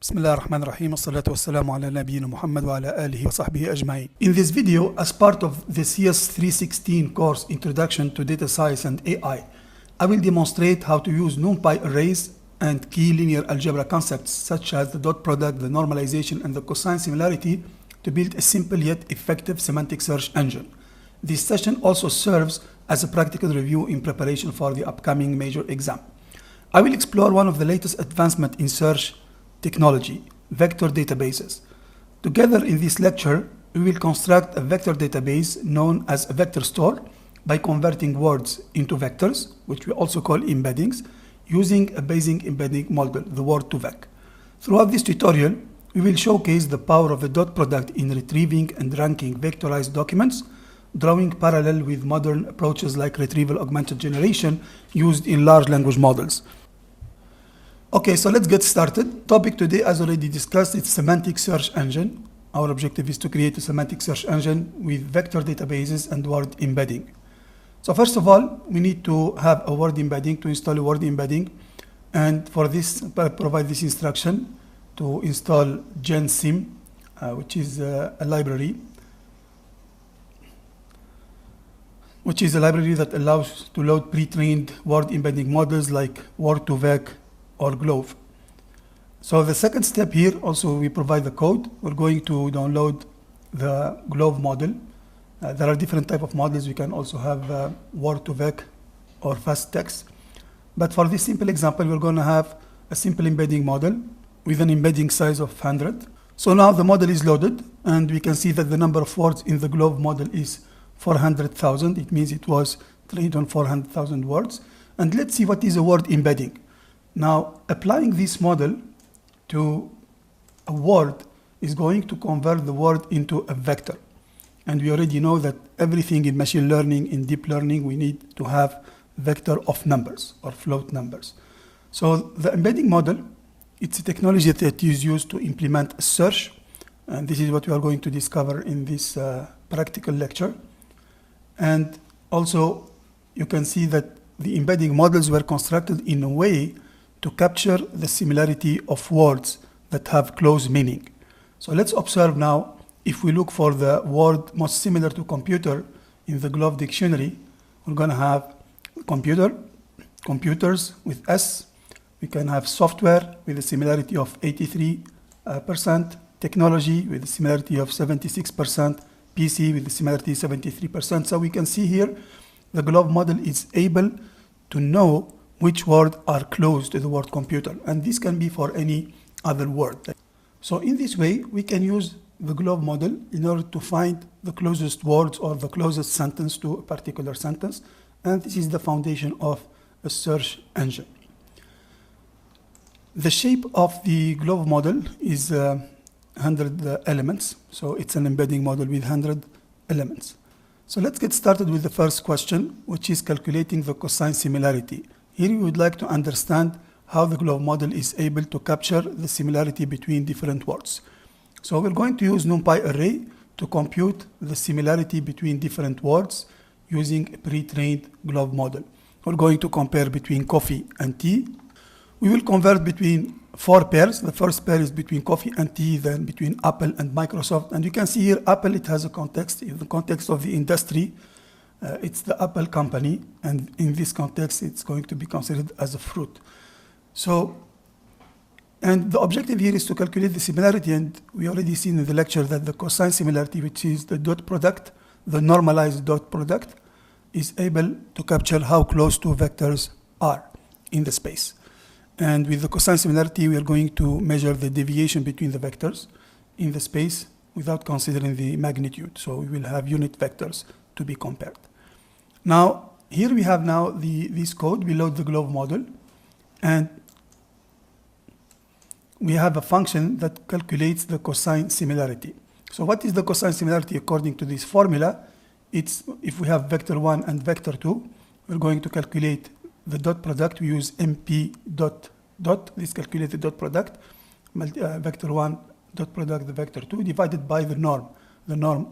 بسم الله الرحمن الرحيم والصلاة والسلام على نبينا محمد وعلى آله وصحبه أجمعين. In this video, as part of the CS316 course Introduction to Data Science and AI, I will demonstrate how to use NumPy arrays and key linear algebra concepts such as the dot product, the normalization, and the cosine similarity to build a simple yet effective semantic search engine. This session also serves as a practical review in preparation for the upcoming major exam. I will explore one of the latest advancements in search technology, vector databases. Together in this lecture, we will construct a vector database known as a vector store by converting words into vectors, which we also call embeddings, using a basic embedding model, the word2vec. Throughout this tutorial, we will showcase the power of the dot product in retrieving and ranking vectorized documents, drawing parallel with modern approaches like retrieval augmented generation used in large language models. Okay, so let's get started. Topic today, as already discussed, it's semantic search engine. Our objective is to create a semantic search engine with vector databases and word embedding. So first of all, we need to have a word embedding, to install a word embedding. And for this, provide this instruction to install Gensim, which is a library, that allows to load pre-trained word embedding models like word2vec or Glove. So the second step here, also we provide the code. We're going to download the Glove model. There are different type of models. We can also have word2vec or fast text. But for this simple example, we're going to have a simple embedding model with an embedding size of 100. So now the model is loaded, and we can see that the number of words in the Glove model is 400,000. It means it was trained on 400,000 words. And let's see what is a word embedding. Now, applying this model to a word is going to convert the word into a vector. And we already know that everything in machine learning, in deep learning, we need to have vector of numbers or float numbers. So the embedding model, it's a technology that is used to implement a search. And this is what we are going to discover in this practical lecture. And also, you can see that the embedding models were constructed in a way to capture the similarity of words that have close meaning. So let's observe now, if we look for the word most similar to computer in the Glove dictionary, we're going to have computer, computers with S. We can have software with a similarity of 83%, technology with a similarity of 76%, PC with a similarity 73%. So we can see here the Glove model is able to know which words are close to the word computer, and this can be for any other word. So in this way, we can use the Glove model in order to find the closest words or the closest sentence to a particular sentence, and this is the foundation of a search engine. The shape of the Glove model is 100 elements, so it's an embedding model with 100 elements. So let's get started with the first question, which is calculating the cosine similarity. Here we would like to understand how the Glove model is able to capture the similarity between different words. So we're going to use NumPy array to compute the similarity between different words using a pre-trained Glove model. We're going to compare between coffee and tea. We will convert between 4 pairs. The first pair is between coffee and tea, then between Apple and Microsoft. And you can see here, Apple, it has a context. In the context of the industry, it's the Apple company, and in this context, it's going to be considered as a fruit. So, and the objective here is to calculate the similarity, and we already seen in the lecture that the cosine similarity, which is the dot product, the normalized dot product, is able to capture how close two vectors are in the space. And with the cosine similarity, we are going to measure the deviation between the vectors in the space without considering the magnitude. So we will have unit vectors to be compared. Now, here we have now this code. We load the Glove model, and we have a function that calculates the cosine similarity. So what is the cosine similarity according to this formula? It's if we have vector 1 and vector 2, we're going to calculate the dot product. We use mp dot. This calculates the dot product, vector 1 dot product, the vector 2, divided by the norm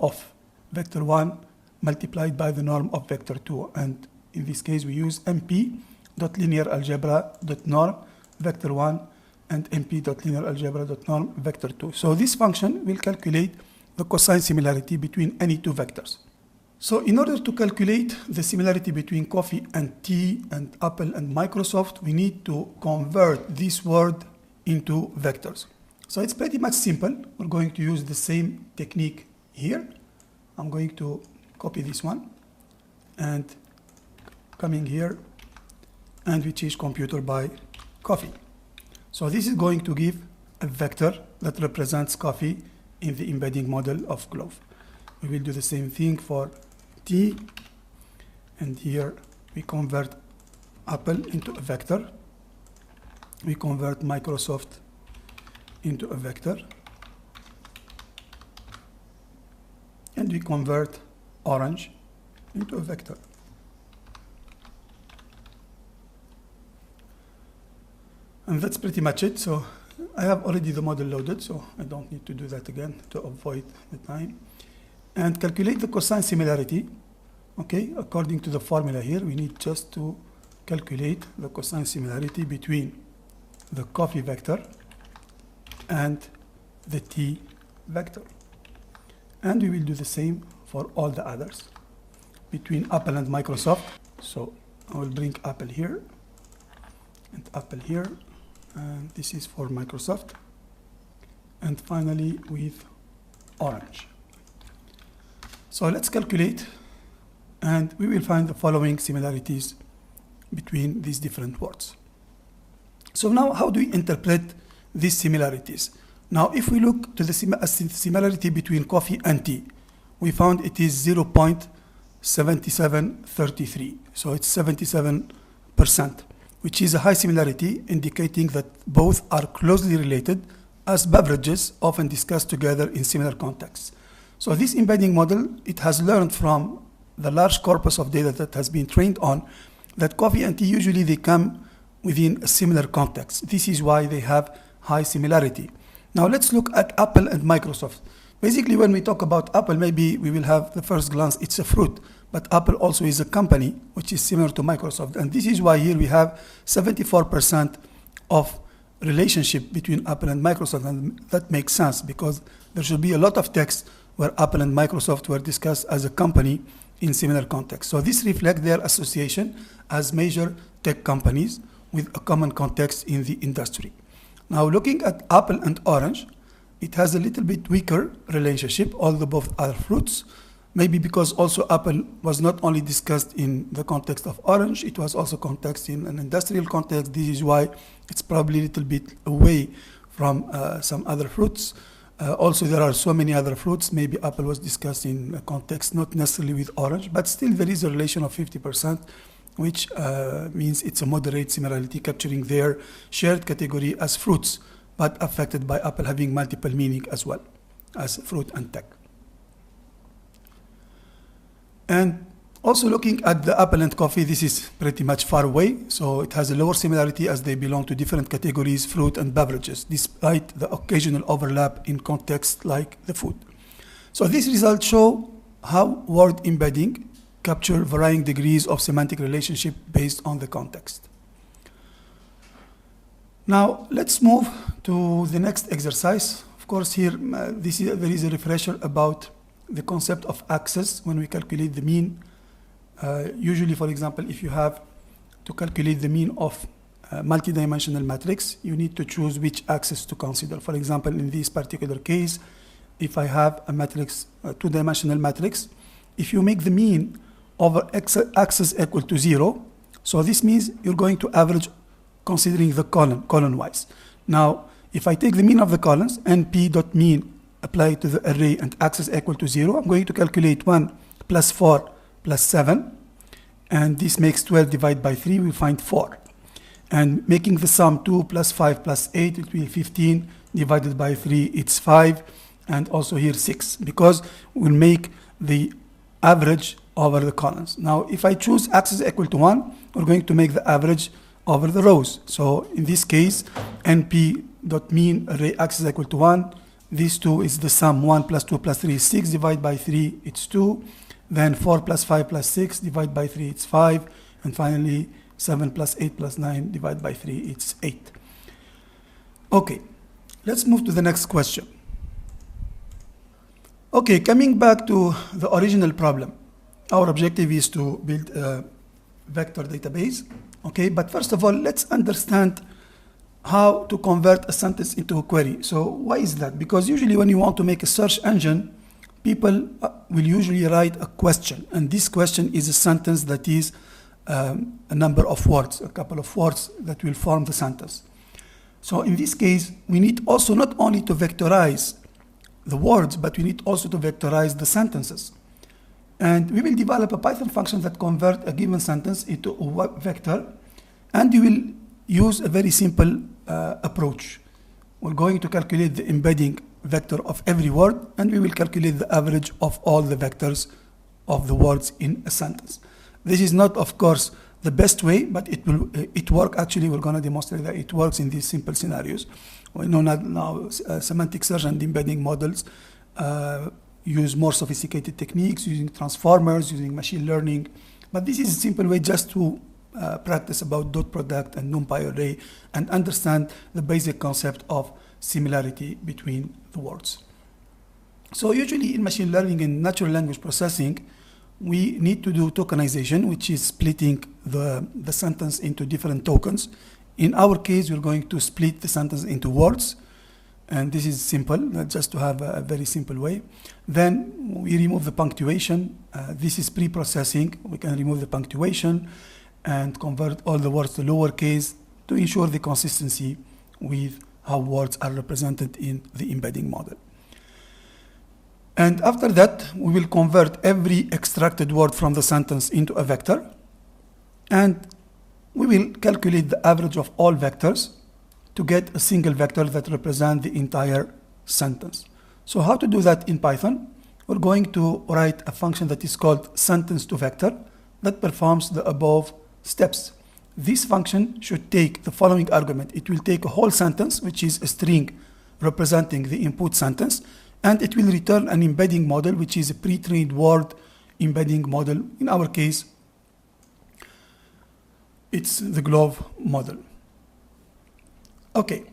of vector 1 multiplied by the norm of vector 2. And in this case, we use mp dot linear algebra dot norm vector 1 and np.linearalgebra.norm vector 2. So this function will calculate the cosine similarity between any two vectors. So in order to calculate the similarity between coffee and tea and Apple and Microsoft, we need to convert this word into vectors. So it's pretty much simple. We're going to use the same technique here. I'm going to copy this one and coming here, and we change computer by coffee. So this is going to give a vector that represents coffee in the embedding model of Glove. We will do the same thing for T, and here we convert Apple into a vector. We convert Microsoft into a vector, and we convert orange into a vector. And that's pretty much it. So I have already the model loaded, so I don't need to do that again to avoid the time. And calculate the cosine similarity. Okay, according to the formula here, we need just to calculate the cosine similarity between the coffee vector and the T vector. And we will do the same for all the others between Apple and Microsoft. So I will bring Apple here and Apple here, and this is for Microsoft, and finally with orange. So let's calculate, and we will find the following similarities between these different words. So now, how do we interpret these similarities? Now, if we look to the similarity between coffee and tea, we found it is 0.7733. So it's 77%, which is a high similarity, indicating that both are closely related, as beverages often discussed together in similar contexts. So this embedding model, it has learned from the large corpus of data that has been trained on that coffee and tea usually they come within a similar context. This is why they have high similarity. Now let's look at Apple and Microsoft. Basically, when we talk about Apple, maybe we will have the first glance, it's a fruit, but Apple also is a company which is similar to Microsoft. And this is why here we have 74% of relationship between Apple and Microsoft, and that makes sense because there should be a lot of text where Apple and Microsoft were discussed as a company in similar contexts. So this reflects their association as major tech companies with a common context in the industry. Now looking at Apple and Orange, it has a little bit weaker relationship, although both are fruits, maybe because also Apple was not only discussed in the context of Orange, it was also context in an industrial context. This is why it's probably a little bit away from some other fruits. Also, there are so many other fruits. Maybe Apple was discussed in a context not necessarily with Orange, but still there is a relation of 50%, which means it's a moderate similarity, capturing their shared category as fruits, but affected by Apple having multiple meaning as well as fruit and tech. And also looking at the Apple and coffee, this is pretty much far away. So it has a lower similarity as they belong to different categories, fruit and beverages, despite the occasional overlap in context like the food. So these results show how word embedding capture varying degrees of semantic relationship based on the context. Now let's move to the next exercise. Of course, here there is a refresher about the concept of axes when we calculate the mean. Usually, for example, if you have to calculate the mean of a multidimensional matrix, you need to choose which axis to consider. For example, in this particular case, if I have a matrix, a two-dimensional matrix, if you make the mean over axis equal to 0, so this means you're going to average considering the column-wise. Now, if I take the mean of the columns, np.mean apply to the array and axis equal to 0, I'm going to calculate 1 plus 4 plus 7, and this makes 12 divided by 3, we find 4. And making the sum 2 plus 5 plus 8, it will be 15 divided by 3, it's 5, and also here 6, because we'll make the average over the columns. Now, if I choose axis equal to 1, we're going to make the average over the rows. So in this case, np.mean array axis equal to 1, this 2 is the sum, 1 plus 2 plus 3 is 6, divided by 3, it's 2. Then 4 plus 5 plus 6, divided by 3, it's 5. And finally, 7 plus 8 plus 9, divided by 3, it's 8. Okay, let's move to the next question. Okay, coming back to the original problem. Our objective is to build a vector database. Okay, but first of all, let's understand how to convert a sentence into a query. So why is that? Because usually when you want to make a search engine, people will usually write a question, and this question is a sentence that is a number of words, a couple of words that will form the sentence. So in this case, we need also not only to vectorize the words, but we need also to vectorize the sentences. And we will develop a Python function that converts a given sentence into a vector, and we will use a very simple approach. We're going to calculate the embedding vector of every word, and we will calculate the average of all the vectors of the words in a sentence. This is not, of course, the best way, but it works. Actually, we're going to demonstrate that it works in these simple scenarios. We know now semantic search and embedding models use more sophisticated techniques, using transformers, using machine learning. But this is a simple way just to practice about dot product and NumPy array and understand the basic concept of similarity between the words. So usually in machine learning and natural language processing, we need to do tokenization, which is splitting the sentence into different tokens. In our case, we're going to split the sentence into words, and this is simple, just to have a very simple way. Then we remove the punctuation. This is pre-processing. We can remove the punctuation and convert all the words to lowercase to ensure the consistency with how words are represented in the embedding model. And after that, we will convert every extracted word from the sentence into a vector, and we will calculate the average of all vectors to get a single vector that represents the entire sentence. So how to do that in Python? We're going to write a function that is called sentence to vector that performs the above steps. This function should take the following argument. It will take a whole sentence, which is a string representing the input sentence, and it will return an embedding model, which is a pre-trained word embedding model. In our case, it's the glove model. Okay,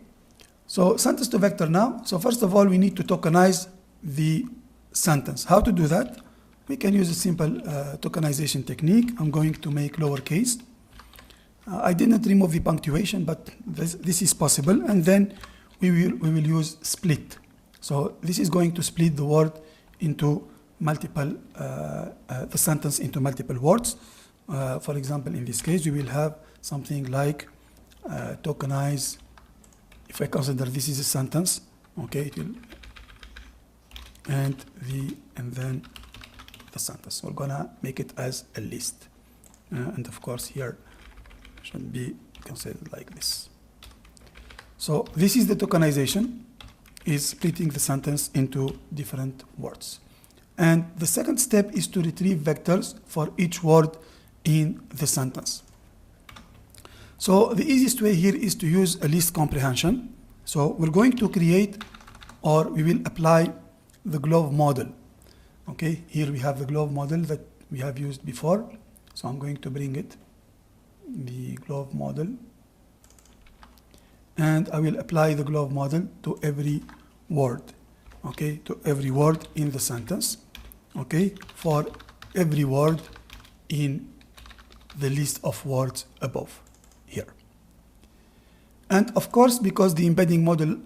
so sentence to vector now. So first of all, we need to tokenize the sentence. How to do that? We can use a simple tokenization technique. I'm going to make lowercase. I didn't remove the punctuation, but this is possible. And then we will use split. So this is going to split the word into multiple, the sentence into multiple words. For example, in this case, we will have something like tokenize. If I consider this is a sentence, okay, it will, and then the sentence. We're gonna make it as a list, and of course here should be considered like this. So this is the tokenization, is splitting the sentence into different words. And the second step is to retrieve vectors for each word in the sentence. So the easiest way here is to use a list comprehension. So we're going to create, or we will apply the glove model. Okay, here we have the glove model that we have used before. So I'm going to bring it, the glove model, and I will apply the glove model to every word, okay, to every word in the sentence, okay, for every word in the list of words above here. And of course, because the embedding model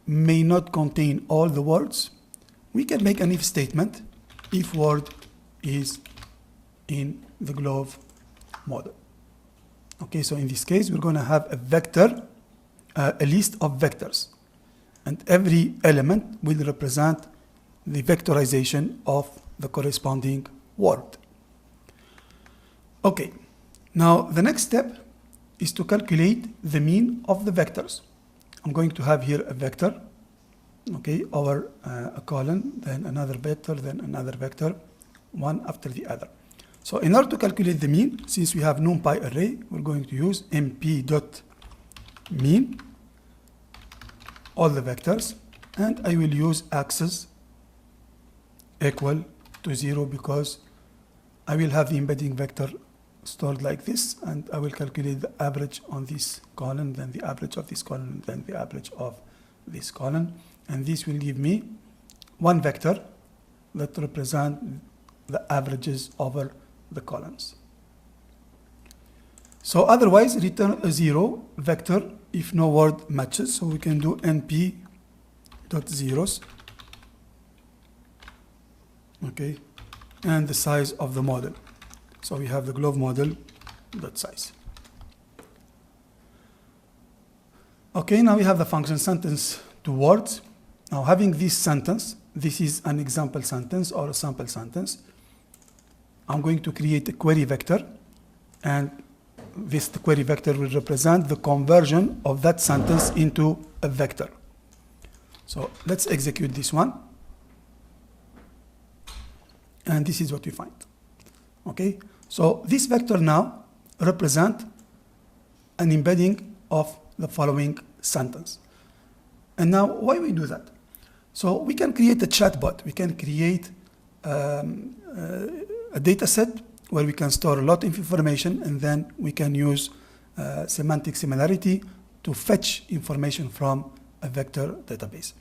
may not contain all the words, we can make an if statement if word is in the glove model. Okay, so in this case, we're going to have a vector, a list of vectors, and every element will represent the vectorization of the corresponding word. Okay, now the next step is to calculate the mean of the vectors. I'm going to have here a vector, okay, over a column, then another vector, then another vector, one after the other. So in order to calculate the mean, since we have NumPy array, we're going to use mp.mean, all the vectors, and I will use axis equal to 0 because I will have the embedding vector stored like this, and I will calculate the average on this column, then the average of this column, then the average of this column, and this will give me one vector that represent the averages over the columns. So otherwise, return a 0 vector if no word matches. So we can do np dot zeros, okay, and the size of the model. So we have the globe model dot size. Okay, now we have the function sentence to words. Now having this sentence, this is an example sentence or a sample sentence. I'm going to create a query vector, and this query vector will represent the conversion of that sentence into a vector. So let's execute this one. And this is what we find. Okay, so this vector now represents an embedding of the following sentence. And now why we do that? So we can create a chatbot. We can create a data set where we can store a lot of information, and then we can use semantic similarity to fetch information from a vector database.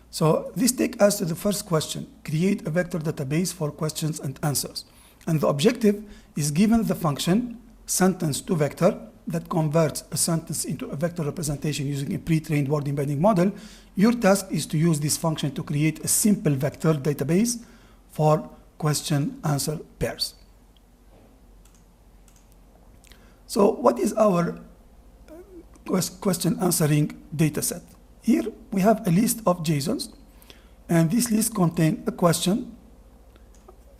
So this takes us to the first question: create a vector database for questions and answers. And the objective is given the function sentence to vector that converts a sentence into a vector representation using a pre-trained word embedding model. Your task is to use this function to create a simple vector database for question-answer pairs. So what is our question answering data set? Here we have a list of JSONs, and this list contains a question.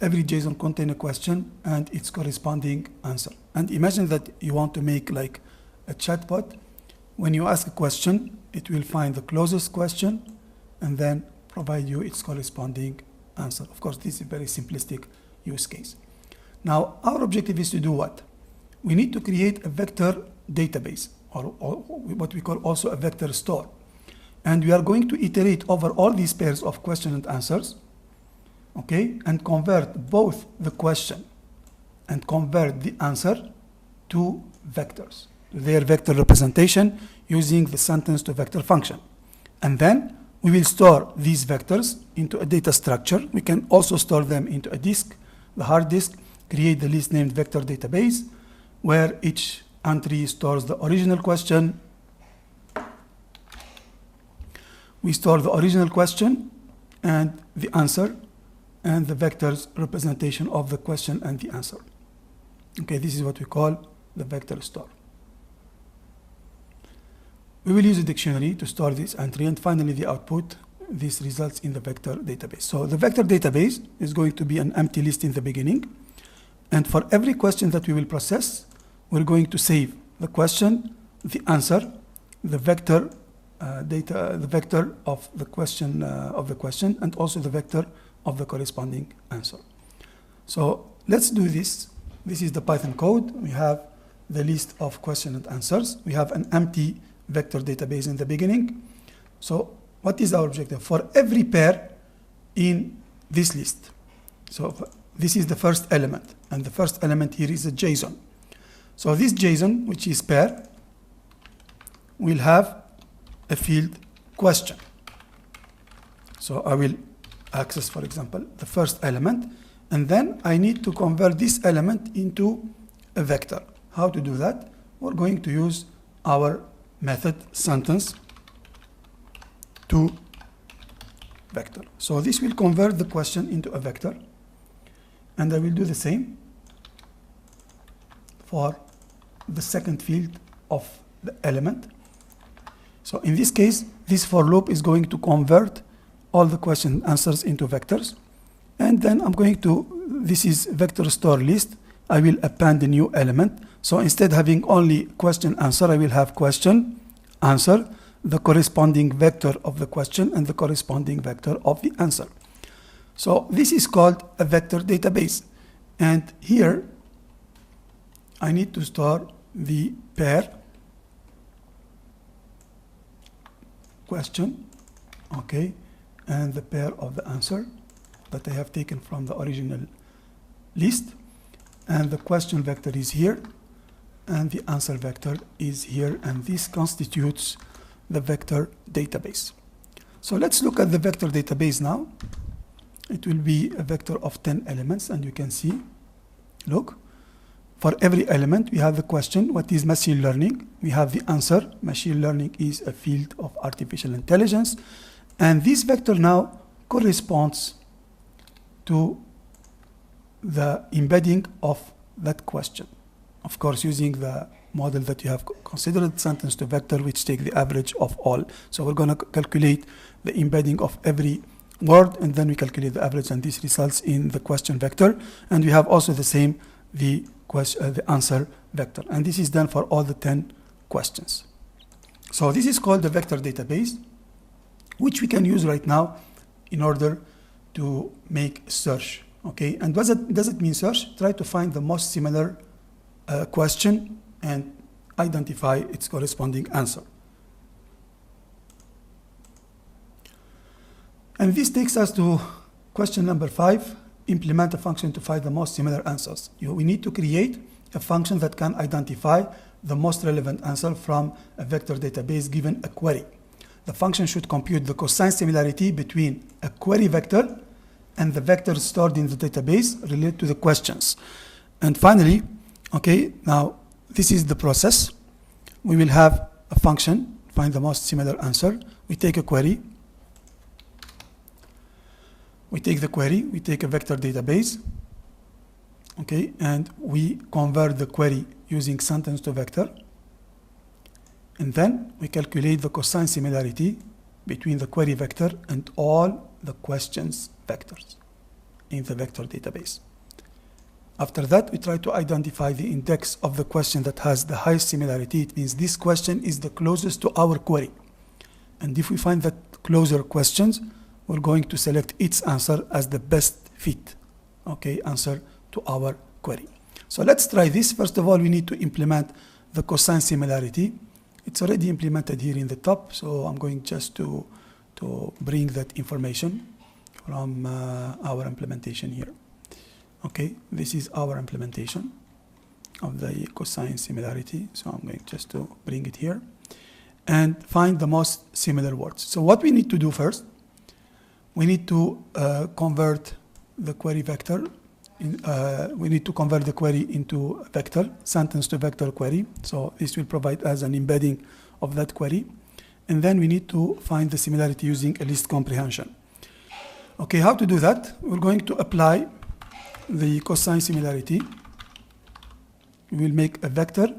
Every JSON contains a question and its corresponding answer. And imagine that you want to make like a chatbot. When you ask a question, it will find the closest question and then provide you its corresponding answer. Of course, this is a very simplistic use case. Now, our objective is to do what? We need to create a vector database, or what we call also a vector store. And we are going to iterate over all these pairs of question and answers, okay, and convert both the question and convert the answer to vectors, their vector representation using the sentence to vector function. And then we will store these vectors into a data structure. We can also store them into a disk, the hard disk, create the list named vector database, where each entry stores the original question. We store the original question and the answer and the vector's representation of the question and the answer. Okay, this is what we call the vector store. We will use a dictionary to store this entry, and finally the output, this results in the vector database. So the vector database is going to be an empty list in the beginning, and for every question that we will process, we're going to save the question, the answer, the vector the vector of the question, and also the vector of the corresponding answer. So let's do this. This is the Python code. We have the list of questions and answers. We have an empty vector database in the beginning. So what is our objective? For every pair in this list. So this is the first element, and the first element here is a JSON. So this JSON, which is pair, will have a field question. So I will access, for example, the first element, and then I need to convert this element into a vector. How to do that? We're going to use our method sentence to vector. So this will convert the question into a vector, and I will do the same for the second field of the element. So in this case, this for loop is going to convert all the question answers into vectors. And then I'm going to, this is vector store list, I will append a new element. So instead of having only question answer, I will have question answer, the corresponding vector of the question and the corresponding vector of the answer. So this is called a vector database. And here I need to store the pair question, okay, and the pair of the answer that I have taken from the original list. and the question vector is here, and the answer vector is here, and this constitutes the vector database. So let's look at the vector database now. It will be a vector of 10 elements, and you can see, look, for every element we have the question, what is machine learning? We have the answer, machine learning is a field of artificial intelligence, and this vector now corresponds to the embedding of that question. Of course, using the model that you have considered, sentence to vector, which take the average of all. So we're going to calculate the embedding of every word, and then we calculate the average, and this results in the question vector. And we have also the same, the answer vector. And this is done for all the 10 questions. So this is called the vector database, which we can use right now in order to make search. Okay, and does it mean search? Try to find the most similar question and identify its corresponding answer. And this takes us to question number 5, implement a function to find the most similar answers. We need to create a function that can identify the most relevant answer from a vector database given a query. The function should compute the cosine similarity between a query vector and the vector stored in the database related to the questions. And finally, okay, now this is the process. We will have a function, find the most similar answer. We take a query. We take the query, we take a vector database, okay, and we convert the query using sentence to vector. And then we calculate the cosine similarity between the query vector and all the questions vectors in the vector database. After that, we try to identify the index of the question that has the highest similarity. It means this question is the closest to our query. And if we find that closer questions, we're going to select its answer as the best fit, okay, answer to our query. So let's try this. First of all, we need to implement the cosine similarity. It's already implemented here in the top, so I'm going just to bring that information from our implementation here. Okay, this is our implementation of the cosine similarity. So I'm going just to bring it here and find the most similar words. So what we need to do first, we need to convert the query vector. We need to convert the query into a vector, sentence to vector query. So this will provide us an embedding of that query. And then we need to find the similarity using a list comprehension. Okay, how to do that? We're going to apply the cosine similarity. We will make a vector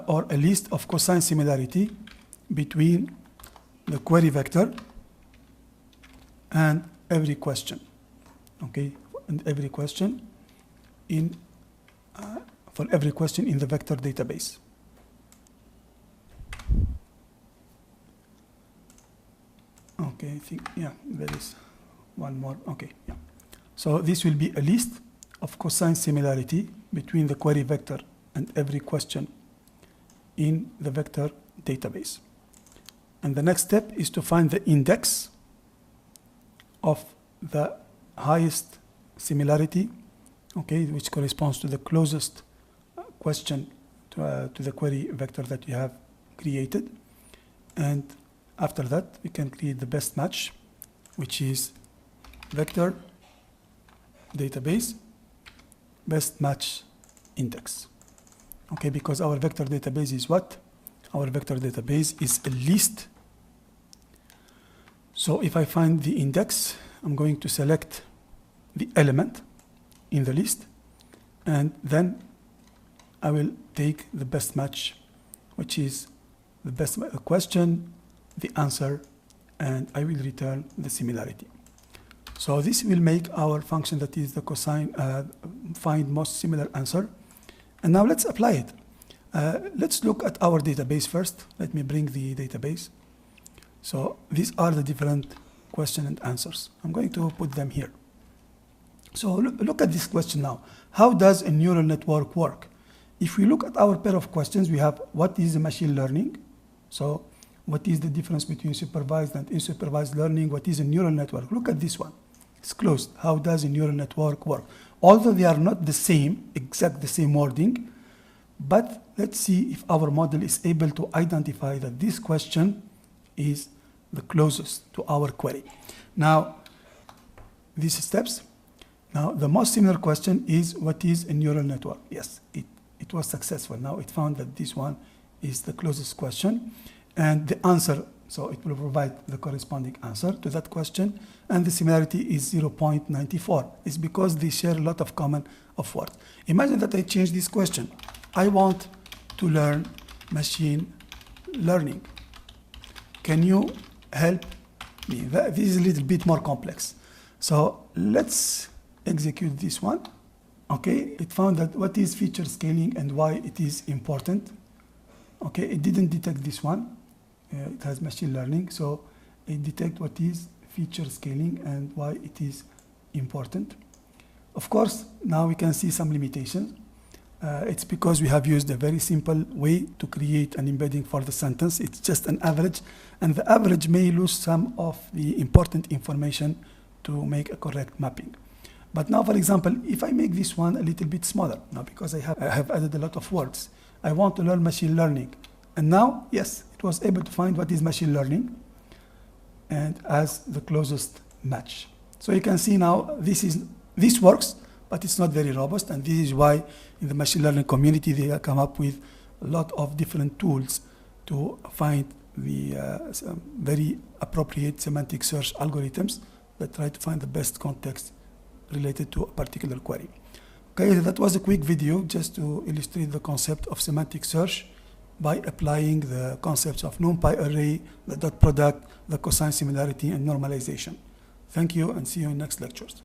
or a list of cosine similarity between the query vector and every question. Okay, and every question in for every question in the vector database. Okay, I think, yeah, there is one more. Okay, yeah. So this will be a list of cosine similarity between the query vector and every question in the vector database. And the next step is to find the index of the highest similarity, okay, which corresponds to the closest question to the query vector that you have created. And after that, we can create the best match, which is vector database best match index. Okay, because our vector database is what? Our vector database is a list. So if I find the index, I'm going to select the element in the list, and then I will take the best match, which is the best question, the answer, and I will return the similarity. So this will make our function that is the cosine find most similar answer. And now let's apply it. Let's look at our database first. Let me bring the database. So these are the different questions and answers. I'm going to put them here. So look at this question now. How does a neural network work? If we look at our pair of questions, we have what is machine learning? So what is the difference between supervised and unsupervised learning? What is a neural network? Look at this one. It's closed. How does a neural network work? Although they are not the same, exact the same wording, but let's see if our model is able to identify that this question is the closest to our query. Now, these steps. Now, the most similar question is, what is a neural network? Yes, it was successful. Now, it found that this one is the closest question. And the answer, so it will provide the corresponding answer to that question. And the similarity is 0.94. It's because they share a lot of common of words. Imagine that I change this question. I want to learn machine learning. Can you help me? This is a little bit more complex. So let's execute this one. Okay, it found that what is feature scaling and why it is important. Okay, it didn't detect this one. It has machine learning, so it detects what is feature scaling and why it is important. Of course, now we can see some limitations. It's because we have used a very simple way to create an embedding for the sentence. It's just an average, and the average may lose some of the important information to make a correct mapping. But now, for example, if I make this one a little bit smaller, now because I have added a lot of words, I want to learn machine learning. And now, yes, it was able to find what is machine learning and as the closest match. So you can see now this works, but it's not very robust, and this is why in the machine learning community they come up with a lot of different tools to find the very appropriate semantic search algorithms that try to find the best context related to a particular query. Okay, that was a quick video just to illustrate the concept of semantic search by applying the concepts of NumPy array, the dot product, the cosine similarity, and normalization. Thank you, and see you in next lectures.